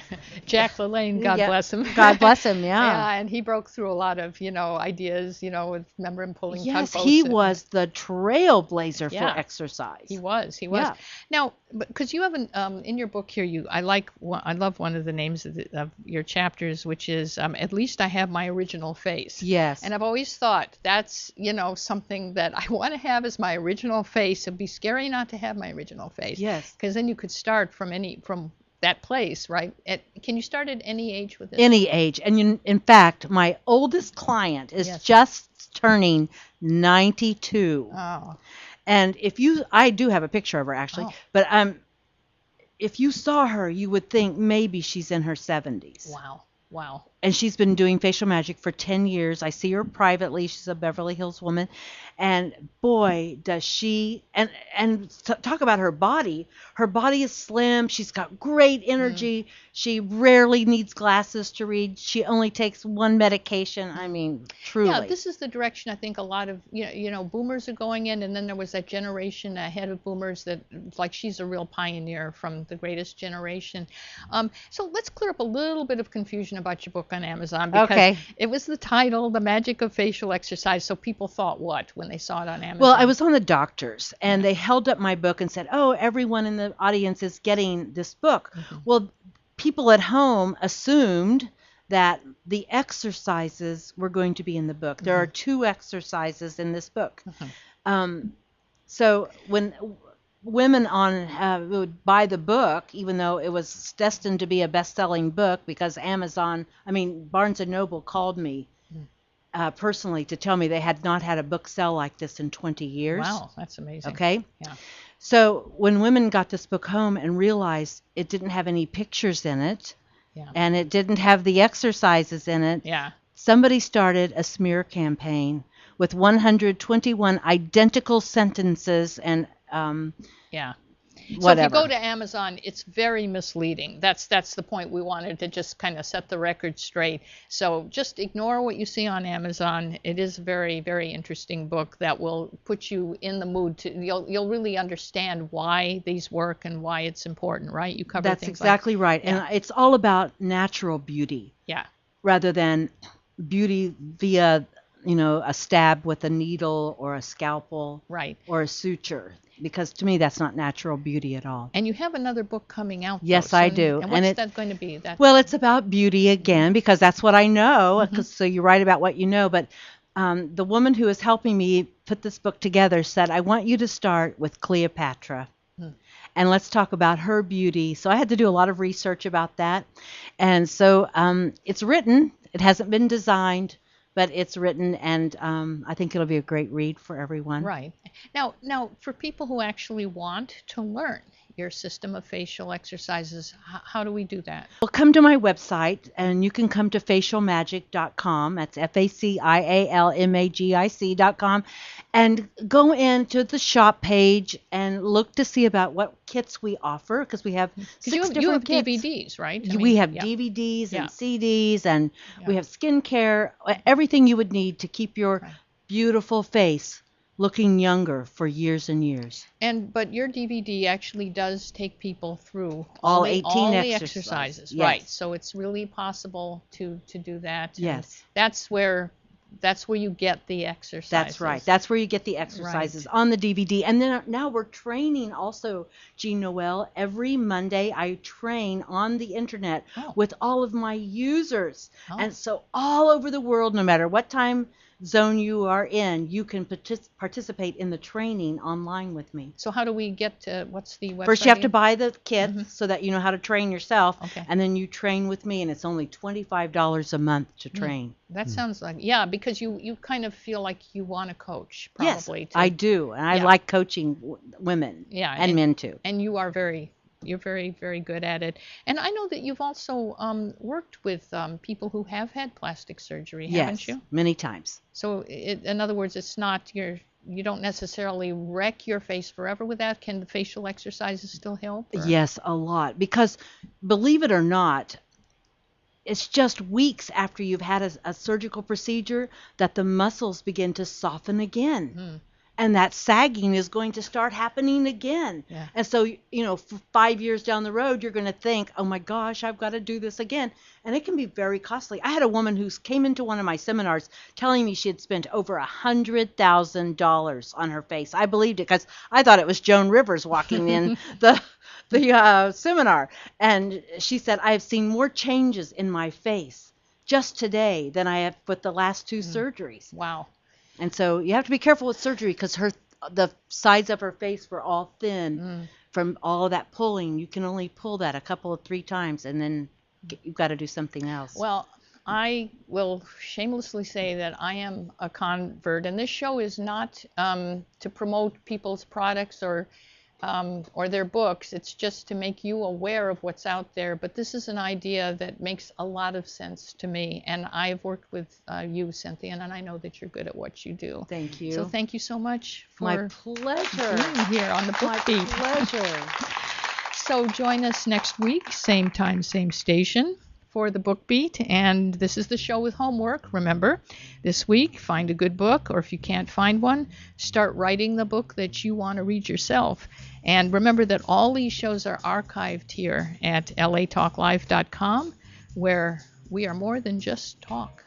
Jack LaLanne, God bless him. God bless him, Yeah, and he broke through a lot of, ideas, with, remember him pulling yes, tugboats. he was the trailblazer for exercise. He was. Yeah. Now, because you have in your book here, I love one of the names of your chapters, which is At Least I Have My Original Face. Yes. And I've always thought that's, something that I want to have as my original face. It'd be scary not to have my original face. Yes. Because then you could start from that place, right? Can you start at any age with this? Any age. And in fact, my oldest client is just turning 92. Oh. And I do have a picture of her actually, but if you saw her, you would think maybe she's in her 70s. Wow. And she's been doing facial magic for 10 years. I see her privately. She's a Beverly Hills woman. And boy, does she, and talk about her body. Her body is slim. She's got great energy. She rarely needs glasses to read. She only takes one medication. I mean, truly. Yeah, this is the direction I think a lot of, boomers are going in. And then there was that generation ahead of boomers that, like, she's a real pioneer from the greatest generation. So let's clear up a little bit of confusion about your book on Amazon, because it was the title, The Magic of Facial Exercise. So people thought what when they saw it on Amazon? Well, I was on the doctors, and they held up my book and said, oh, everyone in the audience is getting this book. Well, people at home assumed that the exercises were going to be in the book. There are 2 exercises in this book. So when women would buy the book, even though it was destined to be a best-selling book, because Barnes & Noble called me personally to tell me they had not had a book sell like this in 20 years. Wow, that's amazing. Okay? Yeah. So when women got this book home and realized it didn't have any pictures in it, and it didn't have the exercises in it, somebody started a smear campaign with 121 identical sentences and So if you go to Amazon, it's very misleading. That's the point we wanted to just kind of set the record straight. So just ignore what you see on Amazon. It is a very, very interesting book that will put you in the mood to. You'll really understand why these work and why it's important, right? You cover That's things exactly right, and it's all about natural beauty. Yeah. Rather than beauty via a stab with a needle or a scalpel, right, or a suture. Because to me, that's not natural beauty at all. And you have another book coming out. Yes, I do. And what's that going to be? Well, it's about beauty again, because that's what I know. So you write about what you know. But the woman who is helping me put this book together said, I want you to start with Cleopatra. And let's talk about her beauty. So I had to do a lot of research about that. And so it's written. It hasn't been designed, but it's written, and I think it'll be a great read for everyone. Right. Now, for people who actually want to learn your system of facial exercises, how do we do that? Well, come to my website, and you can come to facialmagic.com. That's FACIALMAGIC.com, and go into the shop page and look to see about what kits we offer, because we have 6 different kits. DVDs, right? We have DVDs and CDs, and we have skincare, everything you would need to keep your beautiful face looking younger for years and years. But your DVD actually does take people through all the 18 exercises. Yes. Right? So it's really possible to do that. Yes. That's where you get the exercises. That's right. That's where you get the exercises on the DVD. And then now we're training also, Jean Noel. Every Monday I train on the internet with all of my users. And so all over the world, no matter what time zone you are in, you can participate in the training online with me. So how do we get to, what's the website? First, you have to again? buy the kit so that you know how to train yourself, Okay. and then you train with me, and it's only $25 a month to train. That sounds like, because you kind of feel like you want to coach, Yes, probably. I do, and I Yeah. like coaching women and men too. And you're very, very good at it. And I know that you've also worked with people who have had plastic surgery, haven't you? Many times. So in other words, it's not you don't necessarily wreck your face forever with that. Can the facial exercises still help? Or? Yes, a lot. Because believe it or not, it's just weeks after you've had a surgical procedure that the muscles begin to soften again. And that sagging is going to start happening again. Yeah. And so, for 5 years down the road, you're going to think, oh my gosh, I've got to do this again. And it can be very costly. I had a woman who came into one of my seminars telling me she had spent over $100,000 on her face. I believed it because I thought it was Joan Rivers walking in the seminar. And she said, I have seen more changes in my face just today than I have with the last 2 surgeries. Wow. And so you have to be careful with surgery because the sides of her face were all thin from all of that pulling. You can only pull that 3 times, and then you've got to do something else. Well, I will shamelessly say that I am a convert, and this show is not to promote people's products or their books. It's just to make you aware of what's out there. But this is an idea that makes a lot of sense to me. And I've worked with you, Cynthia, and I know that you're good at what you do. Thank you. So thank you so much for My pleasure. being here on the Book Beat. My pleasure. So join us next week, same time, same station, for the Book Beat. And this is the show with homework. Remember, this week, find a good book, or if you can't find one, start writing the book that you want to read yourself. And remember that all these shows are archived here at LaTalkLive.com, where we are more than just talk.